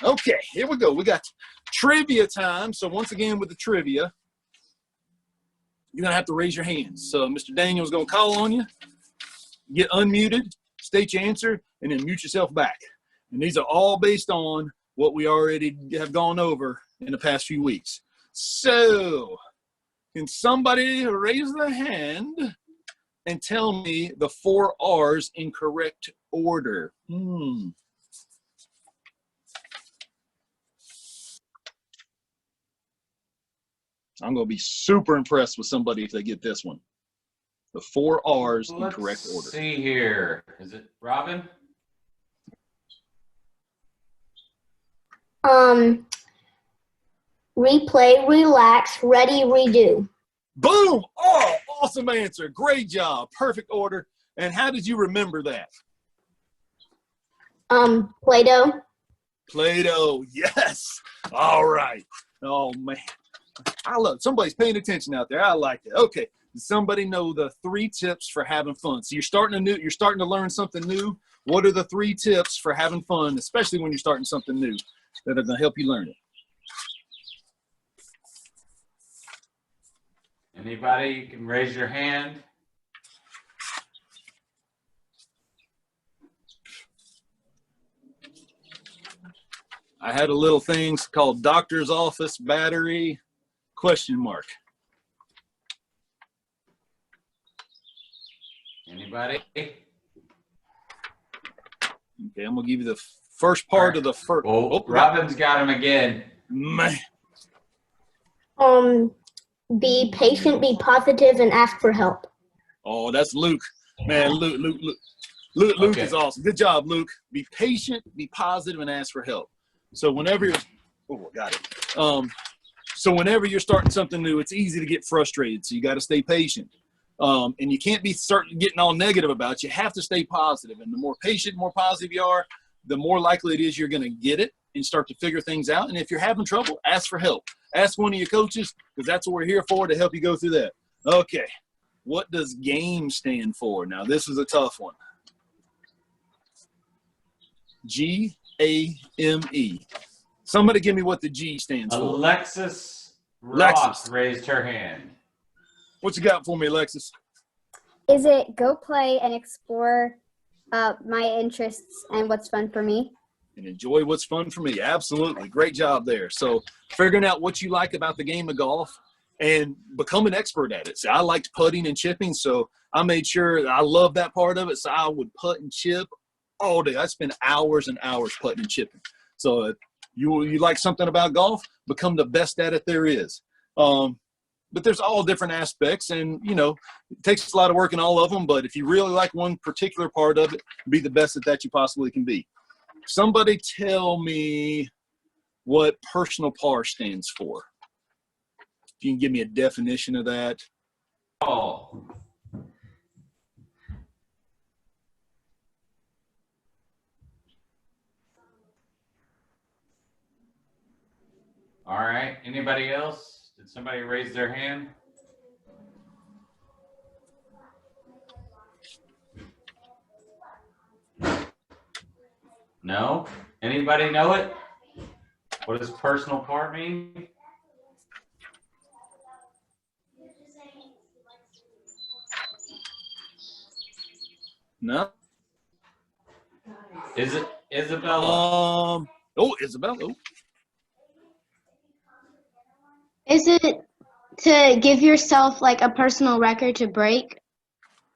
Okay, here we go. We got trivia time. So once again with the trivia, you're going to have to raise your hands. So Mr. Daniel's going to call on you. Get unmuted, state your answer, and then mute yourself back. And these are all based on what we already have gone over in the past few weeks. So can somebody raise their hand and tell me the 4 R's in correct order? I'm going to be super impressed with somebody if they get this one. The 4 R's in correct order. Let's see here. Is it Robin? Replay, relax, ready, redo. Boom! Oh, awesome answer. Great job. Perfect order. And how did you remember that? Play-Doh. Play-Doh. Yes. All right. Oh, man. I love it. Somebody's paying attention out there. I like it. Okay. Does somebody know the 3 tips for having fun? So you're starting to learn something new. What are the 3 tips for having fun, especially when you're starting something new, that are going to help you learn it? Anybody? You can raise your hand. I had a little thing called doctor's office battery ? Anybody? Okay, I'm going to give you the first part of the first. Oh, Robin's got him again. Man. Be patient, be positive, and ask for help. Oh, that's Luke. Man, Luke okay. Is awesome. Good job, Luke. Be patient, be positive, and ask for help. So whenever you're, oh, I got it. So whenever you're starting something new, it's easy to get frustrated. So you got to stay patient. And you can't be getting all negative about it. You have to stay positive. And the more patient, more positive you are, the more likely it is you're going to get it and start to figure things out. And if you're having trouble, ask for help. Ask one of your coaches, because that's what we're here for, to help you go through that. Okay. What does GAME stand for? Now, this is a tough one. G-A-M-E. Somebody give me what the G stands for. Alexis Ross raised her hand. What you got for me, Alexis? Is it go play and explore my interests and what's fun for me? And enjoy what's fun for me. Absolutely. Great job there. So figuring out what you like about the game of golf and become an expert at it. So I liked putting and chipping, so I made sure I love that part of it. So I would putt and chip all day. I spend hours and hours putting and chipping. So if you like something about golf, become the best at it there is. But there's all different aspects, and, you know, it takes a lot of work in all of them. But if you really like one particular part of it, be the best at that you possibly can be. Somebody tell me what personal par stands for. If you can give me a definition of that. Oh. All right. Anybody else? Did somebody raise their hand? No? Anybody know it? What does personal par mean? No? Is it Isabella? Isabella. Oh. Is it to give yourself like a personal record to break?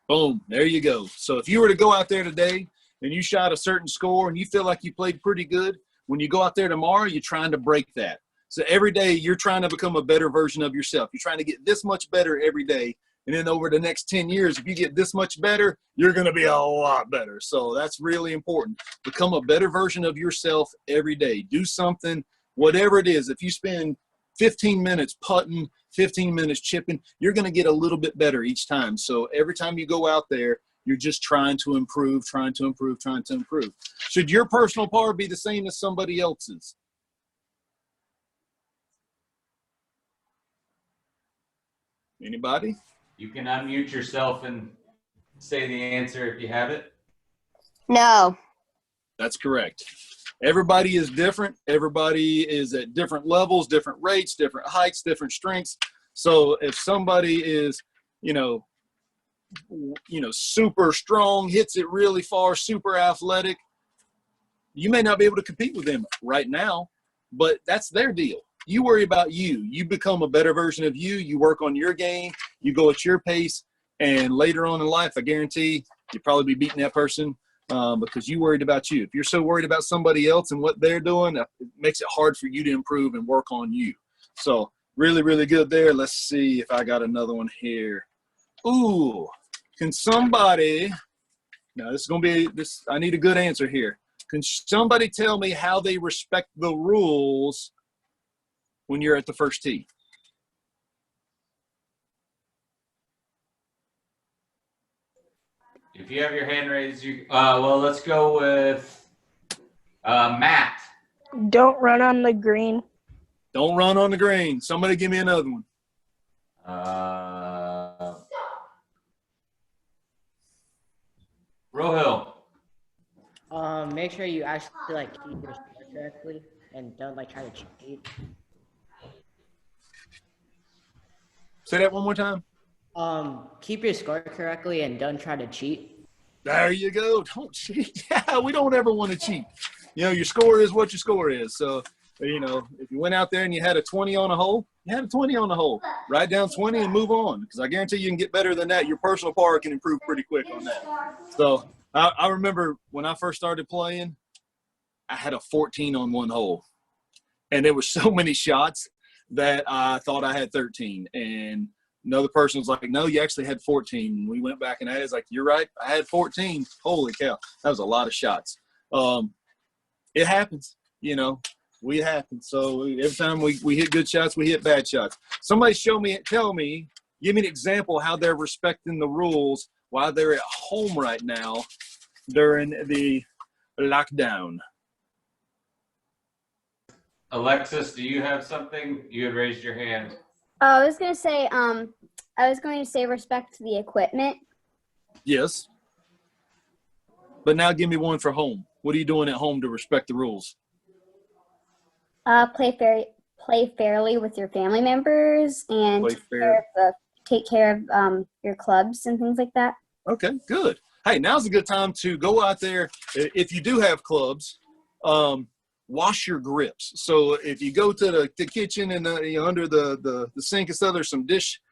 Boom. There you go. So if you were to go out there today and you shot a certain score and you feel like you played pretty good, when you go out there tomorrow, you're trying to break that. So every day you're trying to become a better version of yourself. You're trying to get this much better every day. And then over the next 10 years, if you get this much better, you're going to be a lot better. So that's really important. Become a better version of yourself every day. Do something, whatever it is. If you spend 15 minutes putting, 15 minutes chipping, you're going to get a little bit better each time. So every time you go out there, you're just trying to improve, trying to improve, trying to improve. Should your personal par be the same as somebody else's? Anybody? You can unmute yourself and say the answer if you have it. No. That's correct. Everybody is different. Everybody is at different levels, different rates, different heights, different strengths. So if somebody is, you know, super strong, hits it really far, super athletic, you may not be able to compete with them right now, but that's their deal. You worry about you. You become a better version of you. You work on your game. You go at your pace. And later on in life, I guarantee you'll probably be beating that person because you worried about you. If you're so worried about somebody else and what they're doing, it makes it hard for you to improve and work on you. So really, really good there. Let's see if I got another one here. Ooh, can somebody – now this is going to be this. I need a good answer here. Can somebody tell me how they respect the rules when you're at the first tee? If you have your hand raised, you well, let's go with Matt. Don't run on the green. Don't run on the green. Somebody give me another one. Rohill. Make sure you actually like keep your score correctly and don't like try to cheat. Say that one more time. Keep your score correctly and don't try to cheat. There you go. Don't cheat. Yeah, we don't ever want to cheat. You know, your score is what your score is. So, you know, if you went out there and you had a 20 on a hole, you had a 20 on the hole. Write down 20 and move on because I guarantee you can get better than that. Your personal par can improve pretty quick on that. So I remember when I first started playing, I had a 14 on one hole. And there were so many shots that I thought I had 13. And another person was like, no, you actually had 14. And we went back and I was like, you're right. I had 14. Holy cow. That was a lot of shots. It happens, you know. We happen. So every time we hit good shots, we hit bad shots. Somebody tell me, give me an example how they're respecting the rules while they're at home right now during the lockdown. Alexis, do you have something? You had raised your hand. I was going to say respect the equipment. Yes. But now give me one for home. What are you doing at home to respect the rules? Play fairly with your family members and take care of your clubs and things like that. Okay, good. Hey, now's a good time to go out there. If you do have clubs, wash your grips. So if you go to the kitchen and under the sink and stuff, there's some dish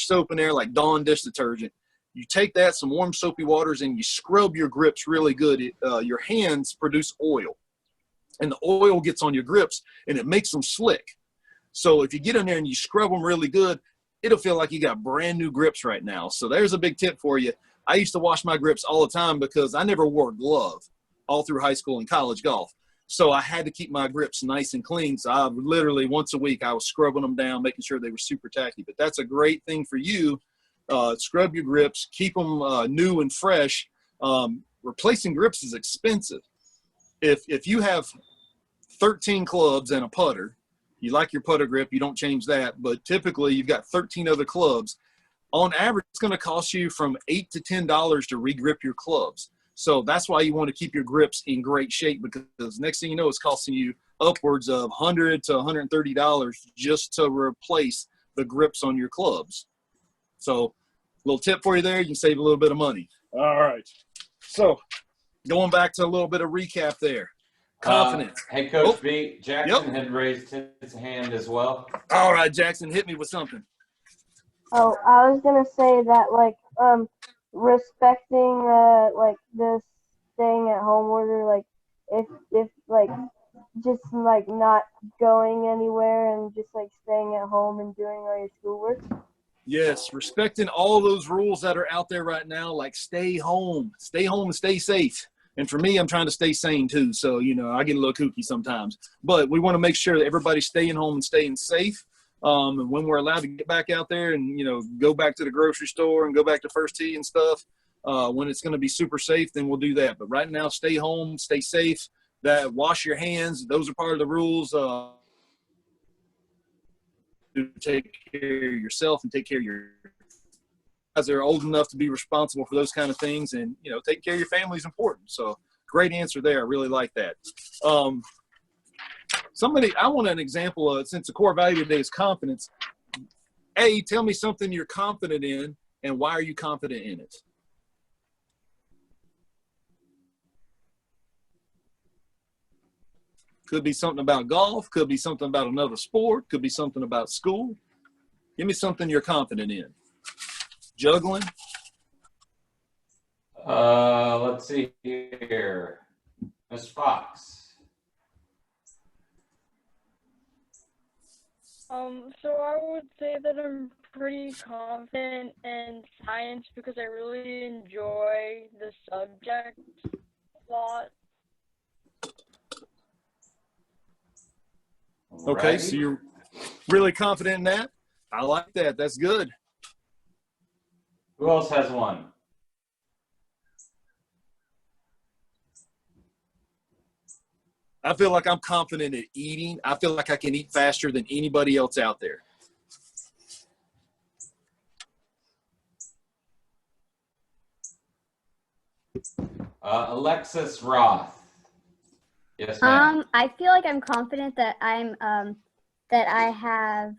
soap in there like Dawn dish detergent. You take that, some warm soapy waters, and you scrub your grips really good. Your hands produce oil. And the oil gets on your grips and it makes them slick. So if you get in there and you scrub them really good, it'll feel like you got brand new grips right now. So there's a big tip for you. I used to wash my grips all the time because I never wore a glove all through high school and college golf. So I had to keep my grips nice and clean. So I literally once a week, I was scrubbing them down, making sure they were super tacky. But that's a great thing for you. Scrub your grips, keep them new and fresh. Replacing grips is expensive. If you have 13 clubs and a putter, you like your putter grip, you don't change that, but typically you've got 13 other clubs. On average, it's going to cost you from $8 to $10 to re-grip your clubs. So that's why you want to keep your grips in great shape because next thing you know, it's costing you upwards of $100 to $130 just to replace the grips on your clubs. So a little tip for you there, you can save a little bit of money. All right. So going back to a little bit of recap there. Confidence. Hey, Coach B, Jackson had raised his hand as well. All right, Jackson, hit me with something. Oh, I was gonna say that like respecting like this staying at home order, like if like just like not going anywhere and just like staying at home and doing all your schoolwork. Yes, respecting all those rules that are out there right now, like stay home and stay safe. And for me, I'm trying to stay sane too. So, you know, I get a little kooky sometimes. But we want to make sure that everybody's staying home and staying safe. And when we're allowed to get back out there and, you know, go back to the grocery store and go back to First Tee and stuff, when it's going to be super safe, then we'll do that. But right now, stay home, stay safe, wash your hands. Those are part of the rules. To take care of yourself and take care of your guys that are old enough to be responsible for those kind of things. And, you know, taking care of your family is important. So great answer there. I really like that. I want an example of, since the core value today is confidence. A, tell me something you're confident in, and why are you confident in it? Could be something about golf, could be something about another sport, could be something about school. Give me something you're confident in. Juggling? Let's see here. Ms. Fox. So I would say that I'm pretty confident in science because I really enjoy the subject a lot. Okay, Alrighty. so you're really confident in that? I like that. That's good. Who else has one? I feel like I'm confident at eating. I feel like I can eat faster than anybody else out there. Alexis Roth. Yes, ma'am. I feel like I'm confident that that I have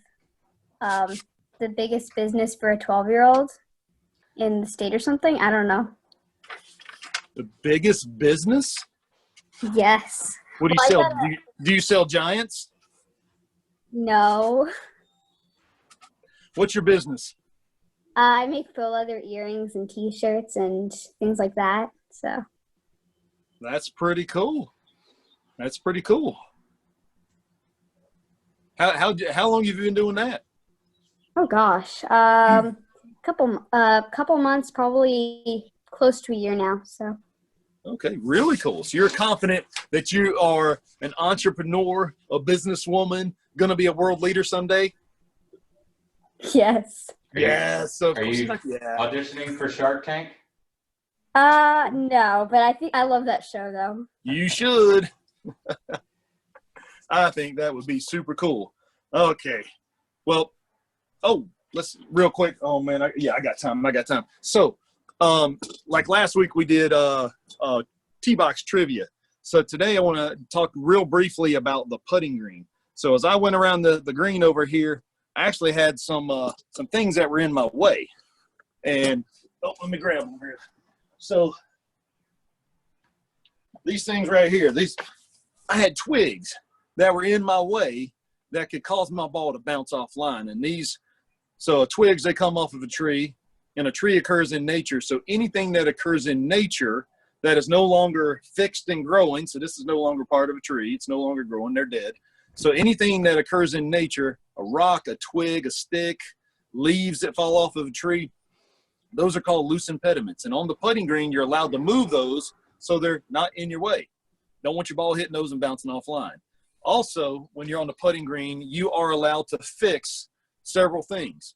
the biggest business for a 12-year-old in the state or something. I don't know. The biggest business? Yes. What do you sell? Do you sell Giants? No. What's your business? I make faux leather earrings and T-shirts and things like that. So. That's pretty cool. That's pretty cool. How long have you been doing that? Oh gosh, couple months, probably close to a year now. So. Okay, really cool. So you're confident that you are an entrepreneur, a businesswoman, going to be a world leader someday? Yes. Yes. So Are you auditioning for Shark Tank? No, but I think I love that show though. You should. I think that would be super cool. Okay. Well, let's real quick. Oh man, I got time. So, like last week we did T-box trivia. So today I want to talk real briefly about the putting green. So as I went around the green over here, I actually had some things that were in my way. And let me grab them here. So these things right here, I had twigs that were in my way that could cause my ball to bounce offline. And twigs, they come off of a tree, and a tree occurs in nature. So anything that occurs in nature that is no longer fixed and growing, so this is no longer part of a tree, it's no longer growing, they're dead. So anything that occurs in nature, a rock, a twig, a stick, leaves that fall off of a tree, those are called loose impediments. And on the putting green, you're allowed to move those so they're not in your way. Don't want your ball hitting those and bouncing offline. Also, when you're on the putting green, you are allowed to fix several things.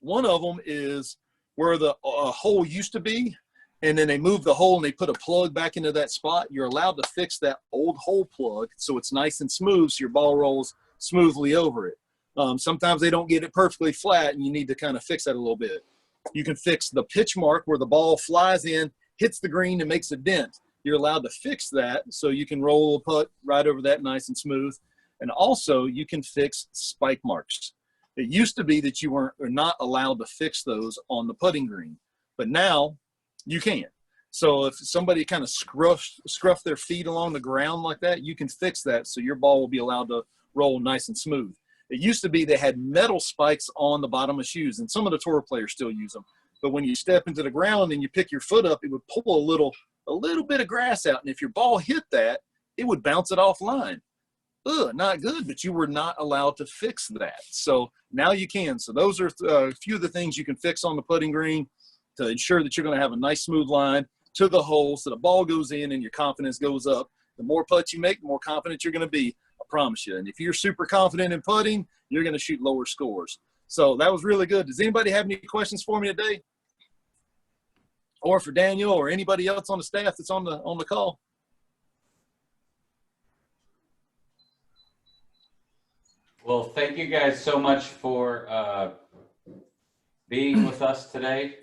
One of them is where the hole used to be, and then they move the hole and they put a plug back into that spot. You're allowed to fix that old hole plug so it's nice and smooth so your ball rolls smoothly over it. Sometimes they don't get it perfectly flat, and you need to kind of fix that a little bit. You can fix the pitch mark where the ball flies in, hits the green, and makes a dent. You're allowed to fix that so you can roll a putt right over that nice and smooth. And also, you can fix spike marks. It used to be that you were not allowed to fix those on the putting green, but now you can. So if somebody kind of scruff their feet along the ground like that, you can fix that so your ball will be allowed to roll nice and smooth. It used to be they had metal spikes on the bottom of shoes, and some of the tour players still use them. But when you step into the ground and you pick your foot up, it would pull a little bit of grass out, and if your ball hit that, it would bounce it offline. Not good, but you were not allowed to fix that. So now you can. So those are a few of the things you can fix on the putting green to ensure that you're going to have a nice smooth line to the hole so the ball goes in and your confidence goes up. The more putts you make, the more confident you're going to be, I promise you. And if you're super confident in putting, you're going to shoot lower scores. So that was really good. Does anybody have any questions for me today? Or for Daniel or anybody else on the staff that's on the call? Well, thank you guys so much for being with us today.